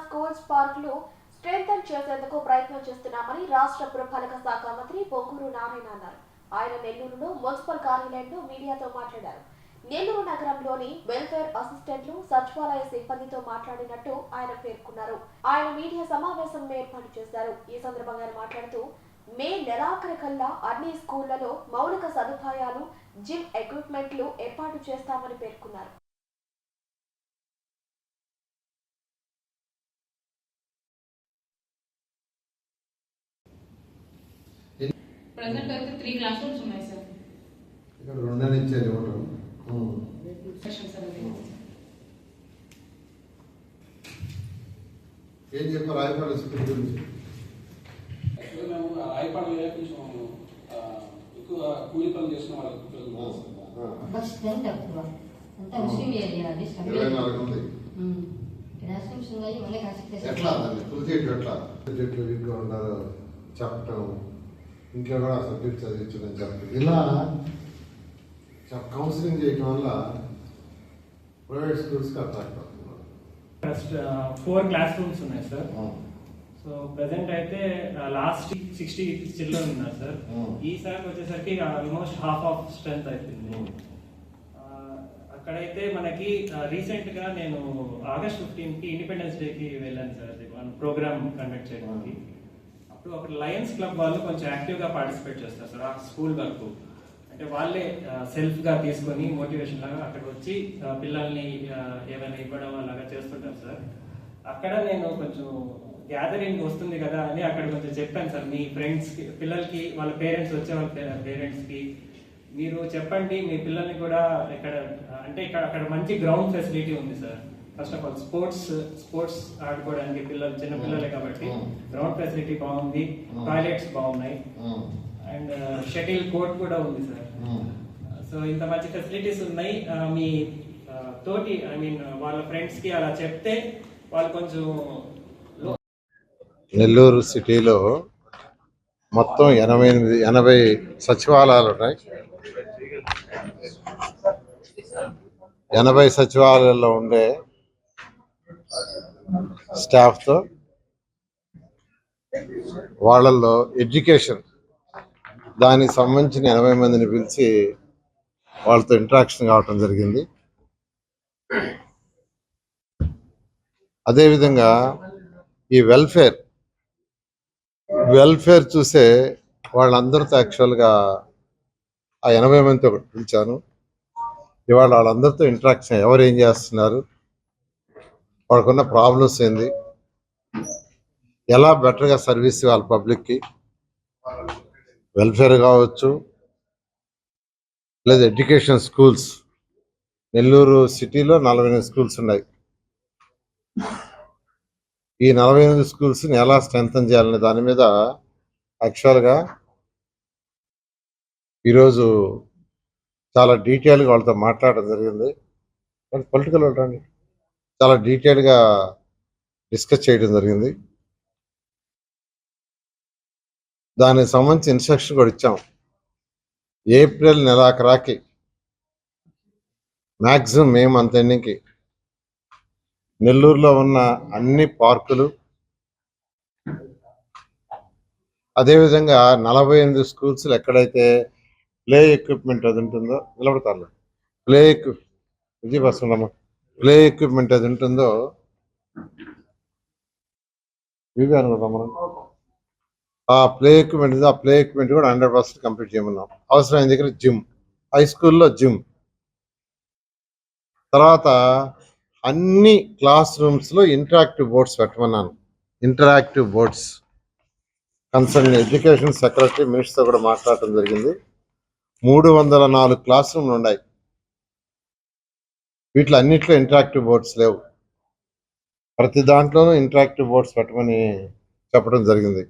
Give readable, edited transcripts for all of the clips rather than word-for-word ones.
Schools పార్కులు strengthen చేసేందుకు ప్రయత్నం చేస్తున్నామని రాష్ట్ర పురపాలక శాఖ మంత్రి పొంగూరు నారాయణ అన్నారు. ఆయన నెల్లూరులో మున్సిపల్ కార్యాలయంలో మీడియాతో మాట్లాడారు. నెల్లూరు నగరంలోని వెల్ఫేర్ అసిస్టెంట్లు సచివాలయ సిబ్బందితో మాట్లాడినట్టు ఆయన పేర్కొన్నారు. ఆయన మీడియా సమావేశం ఏర్పాటు చేశారు. ఈ సందర్భంగా ఆయన మాట్లాడుతూ మే నెలాఖరు కల్లా అన్ని స్కూళ్లలో మౌలిక సదుపాయాలు, జిమ్ ఎక్విప్మెంట్లు ఏర్పాటు చేస్తామని పేర్కొన్నారు. ప్రెజెంట్ అయితే 3 క్లాస్ రూమ్స్ ఉన్నాయి సార్. ఇక్కడ రెండే ఇచ్చారు ఇవ్వటం. ఏం చెప్పారు రాయపాడ స్కూల్ గురించి? యాక్చువల్గా మేము రాయపాడ కొంచెం ఎక్కువ కూలి పనులు చేసిన వాళ్ళకి ఎట్లా చెట్లు ఎట్లా చెట్లు వీక్గా ఉంటారు చెప్పటం, ఇంట్లో కూడా సబ్జెక్ట్ చదివించడం చెప్పడం, ఇలా కౌన్సిలింగ్ చేయటం వల్ల ప్రైవేట్ స్కూల్స్కి అట్రాక్ట్ అవుతున్నారు. 4 క్లాస్ రూమ్స్ ఉన్నాయి సార్. సో ప్రెసెంట్ అయితే లాస్ట్ 60 చిల్డ్రన్ ఉన్నారు సార్. ఈసారి వచ్చేసరికి ఆల్మోస్ట్ హాఫ్ ఆఫ్ స్ట్రెంత్ అయిపోయింది. అక్కడైతే మనకి రీసెంట్ గా నేను ఆగస్ట్ 15కి ఇండిపెండెన్స్ డేకి వెళ్ళాను సార్ ప్రోగ్రామ్ కండక్ట్ చేయడానికి. అప్పుడు అక్కడ లయన్స్ క్లబ్ వాళ్ళు కొంచెం యాక్టివ్గా పార్టిసిపేట్ చేస్తారు సార్. ఆ స్కూల్ వరకు అంటే వాళ్ళే సెల్ఫ్గా తీసుకొని మోటివేషన్ లాగా అక్కడికి వచ్చి పిల్లల్ని ఏమైనా ఇవ్వడం అలాగా చేస్తుంటారు సార్. అక్కడ నేను కొంచెం గ్యాదరింగ్ వస్తుంది కదా అని అక్కడ కొంచెం చెప్పాను సార్. మీ ఫ్రెండ్స్కి, పిల్లలకి, వాళ్ళ పేరెంట్స్ వచ్చే వాళ్ళ పేరెంట్స్కి మీరు చెప్పండి, మీ పిల్లల్ని కూడా ఇక్కడ అంటే అక్కడ మంచి గ్రౌండ్ ఫెసిలిటీ ఉంది sir. First of all sports ఆడుకోవడానికి పిల్లలు, చిన్న పిల్లలే కాబట్టి గ్రౌండ్ ఫెసిలిటీ బాగుంది, టాయిలెట్స్ బాగున్నాయి, అండ్ షటిల్ కోర్ట్ కూడా ఉంది సార్. సో ఇంత మంచి ఫెసిలిటీస్ ఉన్నాయి. మీ తోటి వాళ్ళ ఫ్రెండ్స్ కి అలా చెప్తే వాళ్ళు కొంచెం. నెల్లూరు సిటీలో మొత్తం 80 సచివాలయాలు ఉన్నాయి. 80 సచివాలయాల్లో ఉండే స్టాఫ్తో వాళ్ళల్లో ఎడ్యుకేషన్ దానికి సంబంధించిన 80 మందిని పిలిచి వాళ్ళతో ఇంటరాక్షన్ కావటం జరిగింది. అదేవిధంగా ఈ వెల్ఫేర్ చూసే వాళ్ళందరితో యాక్చువల్గా ఆ 80 మందితో పిలిచాను. ఇవాళ వాళ్ళందరితో ఇంటరాక్షన్, ఎవరు ఏం చేస్తున్నారు, వాళ్ళకున్న ప్రాబ్లమ్స్ ఏంది, ఎలా బెటర్గా సర్వీస్ ఇవ్వాలి పబ్లిక్కి, వెల్ఫేర్ కావచ్చు లేదా ఎడ్యుకేషన్ స్కూల్స్. నెల్లూరు సిటీలో 48 స్కూల్స్ ఉన్నాయి. ఈ 48 స్కూల్స్ని ఎలా స్ట్రెంథన్ చేయాలనే దాని మీద యాక్చువల్గా ఈరోజు చాలా డీటెయిల్గా వాళ్ళతో మాట్లాడడం జరిగింది. పొలిటికల్ వాళ్ళని చాలా డీటెయిల్గా డిస్కస్ చేయడం జరిగింది. దానికి సంబంధించి ఇన్స్ట్రక్షన్ కూడా ఇచ్చాం. ఏప్రిల్ నెలాఖరాకి మ్యాక్సిమం మే మంత్ ఎండింగ్కి నెల్లూరులో ఉన్న అన్ని పార్కులు, అదేవిధంగా 48 స్కూల్స్లో ఎక్కడైతే ప్లే ఎక్విప్మెంట్ అది ఉంటుందో, నిలబడతారు ప్లే ఎక్విప్మెంట్ అది ఉంటుందో ఇవి అనుకుంటాం. ఆ ప్లే ఎక్విప్మెంట్ కూడా 100% కంప్లీట్ చేయమన్నాం. అవసరమైన దగ్గర జిమ్, హై స్కూల్లో జిమ్, తర్వాత అన్ని క్లాస్ రూమ్స్లో ఇంటరాక్టివ్ బోర్డ్స్ పెట్టమన్నాను. Interactive boards concern education secretary మినిస్టర్తో కూడా మాట్లాడటం జరిగింది. 304 క్లాస్ రూమ్లు ఉన్నాయి. వీటిలో అన్నిట్లో ఇంటరాక్టివ్ బోర్డ్స్ లేవు. ప్రతి దాంట్లోనూ ఇంటరాక్టివ్ బోర్డ్స్ పెట్టమని చెప్పడం జరిగింది.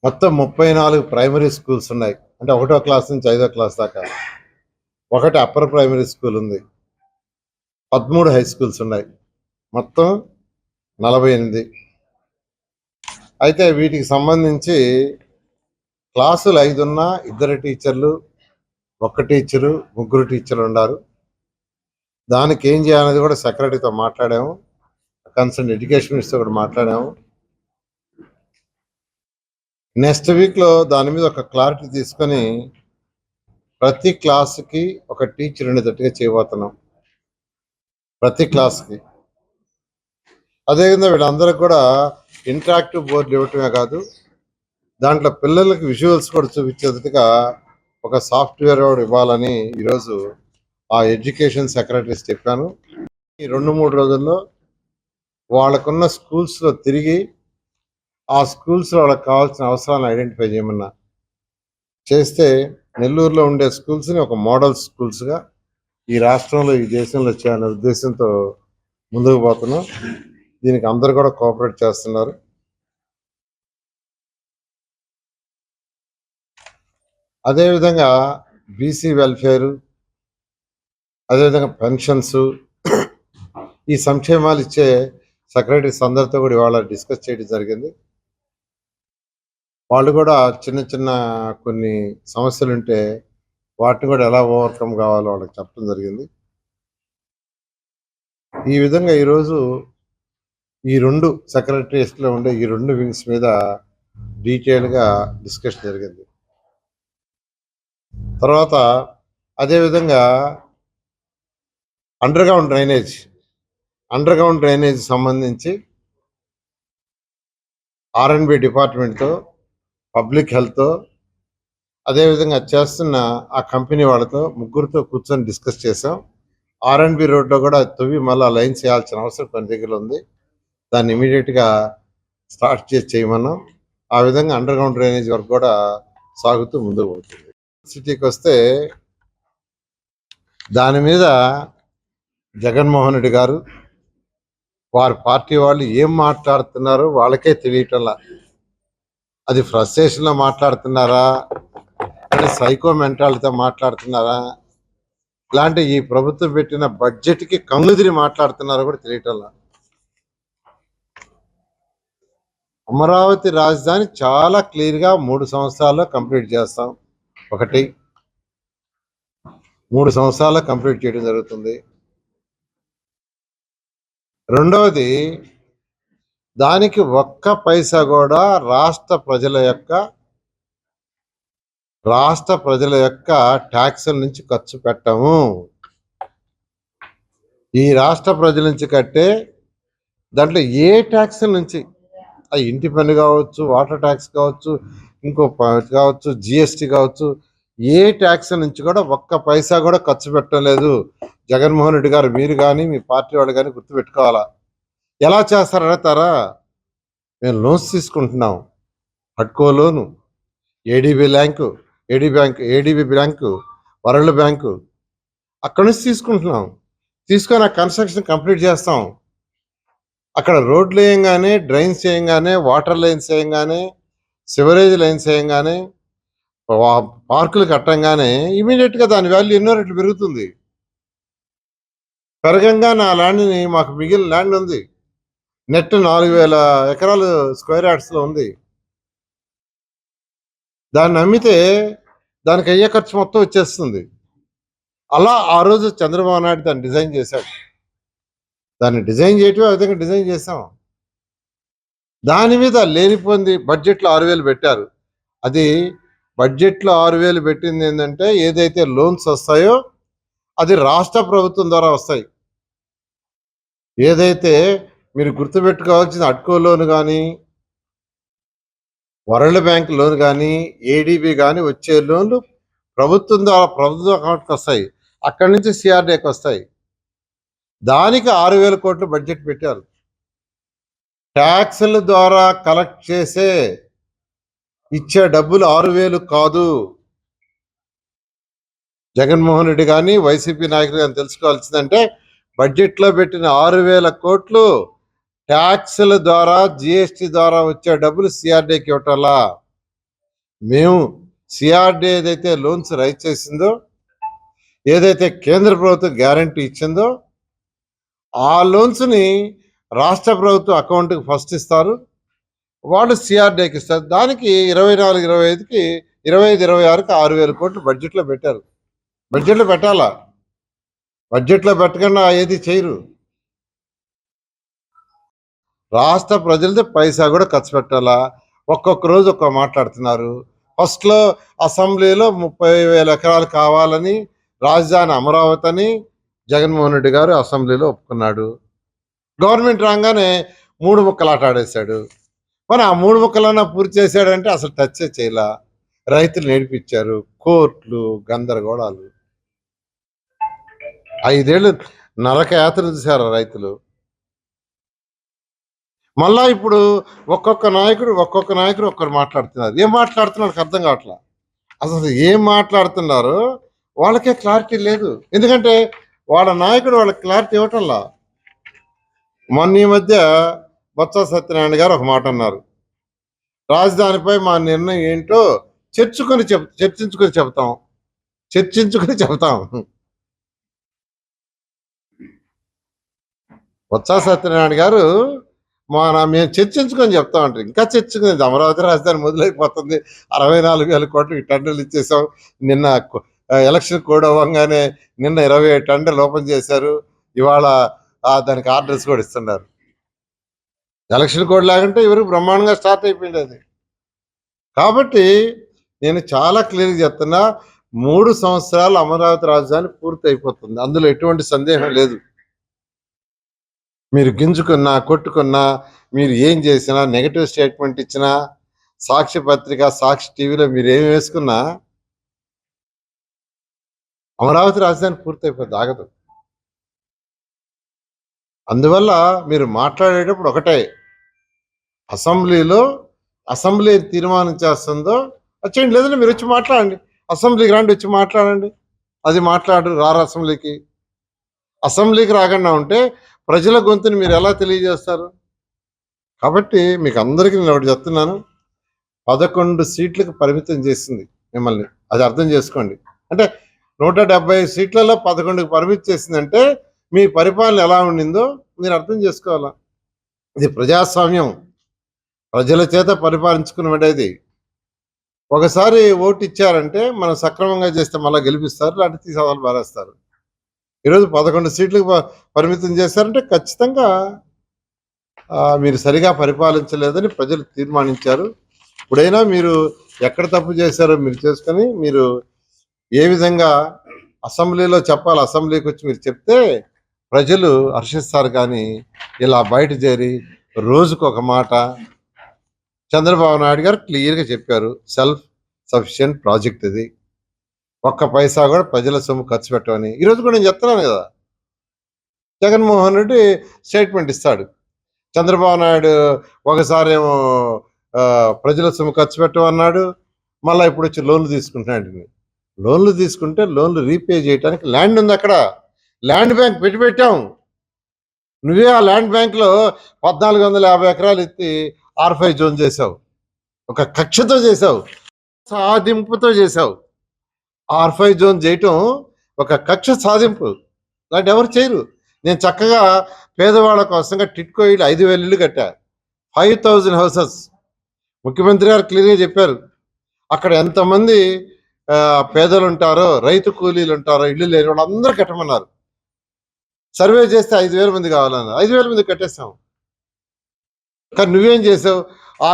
మొత్తం 34 ప్రైమరీ స్కూల్స్ ఉన్నాయి. అంటే 1వ క్లాస్ నుంచి 5వ క్లాస్ దాకా. 1 అప్పర్ ప్రైమరీ స్కూల్ ఉంది. 13 హై స్కూల్స్ ఉన్నాయి. మొత్తం 48. అయితే వీటికి సంబంధించి క్లాసులు 5 ఉన్నా 2 టీచర్లు, 1 టీచరు, 3 టీచర్లు ఉన్నారు. దానికి ఏం చేయాలనేది కూడా సెక్రటరీతో మాట్లాడాము. కన్సర్న్ ఎడ్యుకేషన్ మినిస్టర్ కూడా మాట్లాడాము. నెక్స్ట్ వీక్లో దాని మీద ఒక క్లారిటీ తీసుకొని ప్రతి క్లాసుకి ఒక టీచర్ ఉండేటట్టుగా చేయబోతున్నాం, ప్రతి క్లాస్కి. అదేవిధంగా వీళ్ళందరికీ కూడా ఇంటరాక్టివ్ బోర్డులు ఇవ్వటమే కాదు, దాంట్లో పిల్లలకి విజువల్స్ కూడా చూపించేటట్టుగా ఒక సాఫ్ట్వేర్ కూడా ఇవ్వాలని ఈరోజు ఆ ఎడ్యుకేషన్ సెక్రటరీస్ చెప్పాను. ఈ 2-3 రోజుల్లో వాళ్ళకున్న స్కూల్స్లో తిరిగి ఆ స్కూల్స్లో వాళ్ళకి కావాల్సిన అవసరాలను ఐడెంటిఫై చేయమన్నా చేస్తే నెల్లూరులో ఉండే స్కూల్స్ని ఒక మోడల్ స్కూల్స్గా ఈ రాష్ట్రంలో ఈ దేశంలో చేయాలనే ఉద్దేశంతో ముందుకు పోతున్నాం. దీనికి అందరూ కూడా కోఆపరేట్ చేస్తున్నారు. అదేవిధంగా బీసీ వెల్ఫేరు, అదేవిధంగా పెన్షన్స్, ఈ సంక్షేమాలు ఇచ్చే సెక్రటరీస్ అందరితో కూడా ఇవాళ డిస్కస్ చేయడం జరిగింది. వాళ్ళు కూడా చిన్న చిన్న కొన్ని సమస్యలు ఉంటే వాటిని కూడా ఎలా ఓవర్కమ్ కావాలో వాళ్ళకి చెప్పడం జరిగింది. ఈ విధంగా ఈరోజు ఈ 2 సెక్రటరీస్లో ఉండే ఈ 2 వింగ్స్ మీద డీటెయిల్గా డిస్కషన్ జరిగింది. తర్వాత అదేవిధంగా అండర్ గ్రౌండ్ డ్రైనేజ్ సంబంధించి R&B డిపార్ట్మెంట్తో, పబ్లిక్ హెల్త్తో, అదేవిధంగా చేస్తున్న ఆ కంపెనీ వాళ్ళతో ముగ్గురితో కూర్చొని డిస్కస్ చేసాం. R&B రోడ్లో కూడా తవ్వి మళ్ళీ లైన్స్ వేయాల్సిన అవసరం కొన్ని దగ్గర ఉంది. దాన్ని ఇమీడియట్గా స్టార్ట్ చేయమన్నాం. ఆ విధంగా అండర్ గ్రౌండ్ డ్రైనేజ్ వర్క్ కూడా సాగుతూ ముందుకు పోతుంది. సిటీకి వస్తే దాని మీద జగన్మోహన్ రెడ్డి గారు, వారి పార్టీ వాళ్ళు ఏం మాట్లాడుతున్నారో వాళ్ళకే తెలియటంలా. అది ఫ్రస్ట్రేషన్లో మాట్లాడుతున్నారా, అంటే సైకో మెంటాలిటీతో మాట్లాడుతున్నారా, ఇలాంటి ఈ ప్రభుత్వం పెట్టిన బడ్జెట్కి కంగుదిరి మాట్లాడుతున్నారో కూడా తెలియటంలా. అమరావతి రాజధాని చాలా క్లియర్గా 3 సంవత్సరాల్లో కంప్లీట్ చేస్తాం. 3 సంవత్సరాల్లో కంప్లీట్ చేయడం జరుగుతుంది. రెండవది, దానికి ఒక్క పైసా కూడా రాష్ట్ర ప్రజల యొక్క ట్యాక్సుల నుంచి ఖర్చు పెట్టము. ఈ రాష్ట్ర ప్రజల నుంచి కట్టే దాంట్లో ఏ ట్యాక్సుల నుంచి, ఆ ఇంటి పన్ను కావచ్చు, వాటర్ ట్యాక్స్ కావచ్చు, ఇంకో కావచ్చు, జిఎస్టీ కావచ్చు, ఏ ట్యాక్స్ నుంచి కూడా ఒక్క పైసా కూడా ఖర్చు పెట్టడం లేదు. జగన్మోహన్ రెడ్డి గారు, మీరు కానీ మీ పార్టీ వాళ్ళు కానీ గుర్తుపెట్టుకోవాలా. ఎలా చేస్తారు అడుగుతారా? మేము లోన్స్ తీసుకుంటున్నాం, హడ్కో loan, ADB bank, world bank, అక్కడి నుంచి తీసుకొని ఆ కన్స్ట్రక్షన్ కంప్లీట్ చేస్తాం. అక్కడ రోడ్లు వేయంగానే, డ్రైన్స్ వేయంగానే, వాటర్ లైన్స్ వేయంగానే, సివరేజ్ లైన్స్ వేయంగానే, పార్కులు కట్టంగానే ఇమీడియట్గా దాని వాల్యూ ఎన్నో రెట్లు పెరుగుతుంది. పెరగంగా నా ల్యాండ్ని, మాకు మిగిలిన ల్యాండ్ ఉంది, నెట్ 4000 ఎకరాలు స్క్వేర్ యార్డ్స్లో ఉంది. దాన్ని అమ్మితే దానికి అయ్యే ఖర్చు మొత్తం వచ్చేస్తుంది. అలా ఆ రోజు చంద్రబాబు నాయుడు దాన్ని డిజైన్ చేశాడు. దాన్ని డిజైన్ చేయటం ఆ విధంగా డిజైన్ చేసాం. దాని మీద లేనిపోయింది బడ్జెట్లో 6000 పెట్టారు. అది బడ్జెట్లో 6000 పెట్టింది ఏంటంటే, ఏదైతే లోన్స్ వస్తాయో అది రాష్ట్ర ప్రభుత్వం ద్వారా వస్తాయి. ఏదైతే మీరు గుర్తుపెట్టుకోవాల్సిన అడ్కో లోన్ కానీ, వరల్డ్ బ్యాంక్ లోన్ కానీ, ఏడీబీ కానీ వచ్చే లోన్లు ప్రభుత్వం ద్వారా ప్రభుత్వ అకౌంట్కి వస్తాయి. అక్కడి నుంచి సిఆర్డీకి వస్తాయి. దానికి 6000 కోట్లు బడ్జెట్ పెట్టారు. ట్యాక్సుల ద్వారా కలెక్ట్ చేసే ఇచ్చే డబ్బులు 6000 కాదు. జగన్మోహన్ రెడ్డి కానీ, వైసీపీ నాయకులు కానీ తెలుసుకోవాల్సిందంటే, బడ్జెట్లో పెట్టిన 6000 కోట్లు ట్యాక్సుల ద్వారా, జిఎస్టీ ద్వారా వచ్చే డబ్బులు సిఆర్డీకి ఇవ్వటంలా. మేము సిఆర్డీ ఏదైతే లోన్స్ రైజ్ చేసిందో, ఏదైతే కేంద్ర ప్రభుత్వం గ్యారంటీ ఇచ్చిందో, ఆ లోన్స్ని రాష్ట్ర ప్రభుత్వం అకౌంట్కి ఫస్ట్ ఇస్తారు, వాళ్ళు సిఆర్డీకి ఇస్తారు. దానికి 24-25కి 25-26కి 6000 కోట్లు బడ్జెట్లో పెట్టారు. బడ్జెట్లో పెట్టాలా? బడ్జెట్లో పెట్టకుండా ఏది చేయరు. రాష్ట్ర ప్రజలది పైసా కూడా ఖర్చు పెట్టాలా. ఒక్కొక్క రోజు ఒక్క మాట్లాడుతున్నారు. ఫస్ట్లో అసెంబ్లీలో 30,000 ఎకరాలు కావాలని రాజధాని అమరావతి అని జగన్మోహన్ రెడ్డి గారు అసెంబ్లీలో ఒప్పుకున్నాడు. గవర్నమెంట్ రాగానే 3 ముక్కలాట ఆడేశాడు. మరి ఆ 3 ముక్కలన్నా పూర్తి చేశాడంటే అసలు టచ్ చేయలా. రైతులు నేర్పించారు, కోర్టులు, గందరగోళాలు. 5 ఏళ్ళు నరక యాత్ర చూశారు రైతులు. మళ్ళా ఇప్పుడు ఒక్కొక్క నాయకుడు ఒక్కరు మాట్లాడుతున్నారు. ఏం మాట్లాడుతున్నారు నాకు అర్థం కావట్లా. అసలు ఏం మాట్లాడుతున్నారో వాళ్ళకే క్లారిటీ లేదు. ఎందుకంటే వాళ్ళ నాయకుడు వాళ్ళకి క్లారిటీ ఇవ్వటంలా. మొన్న ఈ మధ్య బొత్స సత్యనారాయణ గారు ఒక మాట అన్నారు, రాజధానిపై మా నిర్ణయం ఏంటో చర్చించుకొని చెప్తాం. బొత్స సత్యనారాయణ గారు మేము చర్చించుకొని చెప్తామంటారు. ఇంకా చర్చించుకునేది అమరావతి రాజధాని మొదలైపోతుంది. 64,000 కోట్లు టన్నులు ఇచ్చేసాం. నిన్న ఎలక్షన్ కోడ్ అవ్వగానే నిన్న 27 టన్నులు ఓపెన్ చేశారు. ఇవాళ దానికి ఆర్డర్స్ కూడా ఇస్తున్నారు. ఎలక్షన్ కోడ్ లాగంటే ఎవరికి బ్రహ్మాండంగా స్టార్ట్ అయిపోయింది అది. కాబట్టి నేను చాలా క్లియర్గా చెప్తున్నా, 3 సంవత్సరాలు అమరావతి రాజధాని పూర్తి అయిపోతుంది. అందులో ఎటువంటి సందేహం లేదు. మీరు గింజుకున్నా, కొట్టుకున్నా, మీరు ఏం చేసినా, నెగటివ్ స్టేట్మెంట్ ఇచ్చినా, సాక్షి పత్రిక, సాక్షి టీవీలో మీరు ఏం వేసుకున్నా అమరావతి రాజధాని పూర్తయిపోతుంది, ఆగదు. అందువల్ల మీరు మాట్లాడేటప్పుడు ఒకటే, అసెంబ్లీ తీర్మానం చేస్తుందో వచ్చేయండి, లేదంటే మీరు వచ్చి మాట్లాడండి. అసెంబ్లీకి రండి, వచ్చి మాట్లాడండి. అది రారు అసెంబ్లీకి రాకుండా ఉంటే ప్రజల గొంతుని మీరు ఎలా తెలియజేస్తారు? కాబట్టి మీకు అందరికీ నేను ఒకటి చెప్తున్నాను, 11 సీట్లకు పరిమితం చేసింది మిమ్మల్ని. అది అర్థం చేసుకోండి. అంటే 170 సీట్లలో 11కు పరిమితి చేసిందంటే మీ పరిపాలన ఎలా ఉండిందో మీరు అర్థం చేసుకోవాలా. ఇది ప్రజాస్వామ్యం, ప్రజల చేత పరిపాలించుకునేది. ఒకసారి ఓటు ఇచ్చారంటే మనం సక్రమంగా చేస్తే మళ్ళీ గెలిపిస్తారు, లేకపోతే తీసేవాళ్ళు బారేస్తారు. ఈరోజు 11 సీట్లకు పరిమితం చేశారంటే ఖచ్చితంగా మీరు సరిగా పరిపాలించలేదని ప్రజలు తీర్మానించారు. ఇప్పుడైనా మీరు ఎక్కడ తప్పు చేశారో మీరు చేసుకొని మీరు ఏ విధంగా అసెంబ్లీలో చెప్పాలి, అసెంబ్లీకి వచ్చి మీరు చెప్తే ప్రజలు హర్షిస్తారు. కానీ ఇలా బయట చేరి రోజుకొక మాట. చంద్రబాబు నాయుడు గారు క్లియర్గా చెప్పారు, సెల్ఫ్ సఫిషియెంట్ ప్రాజెక్ట్ ఇది, ఒక్క పైసా కూడా ప్రజల సొమ్ము ఖర్చు పెట్టమని. ఈరోజు కూడా నేను చెప్తున్నాను కదా, జగన్మోహన్ రెడ్డి స్టేట్మెంట్ ఇస్తాడు. చంద్రబాబు నాయుడు ఒకసారి ఏమో ప్రజల సొమ్ము ఖర్చు పెట్టమన్నాడు, మళ్ళీ ఇప్పుడు వచ్చి లోన్లు తీసుకుంటున్నాడు. లోన్లు తీసుకుంటే లోన్లు రీపే చేయడానికి ల్యాండ్ ఉంది, అక్కడ ల్యాండ్ బ్యాంక్ పెట్టాం. నువ్వే ఆ ల్యాండ్ బ్యాంక్లో 1450 ఎకరాలు ఎత్తి R5 జోన్ చేసావు. ఒక కక్షతో చేసావు, సాధింపుతో చేసావు. R5 జోన్ చేయటం ఒక కక్ష సాధింపు, అలాంటి ఎవరు చేయరు. నేను చక్కగా పేదవాళ్ళ కోసంగా టిట్కో ఇల్లు 5,000 ఇల్లు కట్టా, 5,000 హౌసెస్. ముఖ్యమంత్రి గారు క్లియర్గా చెప్పారు, అక్కడ ఎంతమంది పేదలు ఉంటారో, రైతు కూలీలు ఉంటారో, ఇల్లు లేని వాళ్ళు అందరూ కట్టమన్నారు. సర్వే చేస్తే 5,000 మంది కావాలన్నారు, 5,000 మంది కట్టేస్తాం. కానీ నువ్వేం చేసావు,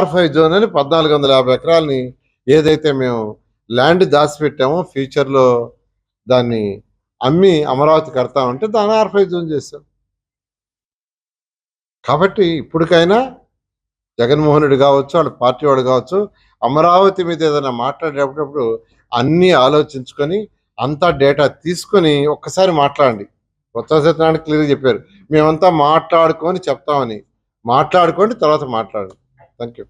R5 జోన్ అని 1450 ఎకరాలని ఏదైతే మేము ల్యాండ్ దాచిపెట్టామో ఫ్యూచర్లో దాన్ని అమ్మి అమరావతి కడతామంటే దాన్ని R5 జోన్ చేసాం. కాబట్టి ఇప్పటికైనా జగన్మోహన్ రెడ్డి కావచ్చు, వాళ్ళ పార్టీ వాడు కావచ్చు, అమరావతి మీద ఏదైనా మాట్లాడేటప్పుడు అన్నీ ఆలోచించుకొని అంతా డేటా తీసుకొని ఒక్కసారి మాట్లాడండి. కొత్త సత్యనారాయణ క్లియర్గా చెప్పారు, మేమంతా మాట్లాడుకొని చెప్తామని. మాట్లాడుకోండి, తర్వాత మాట్లాడండి. Thank you.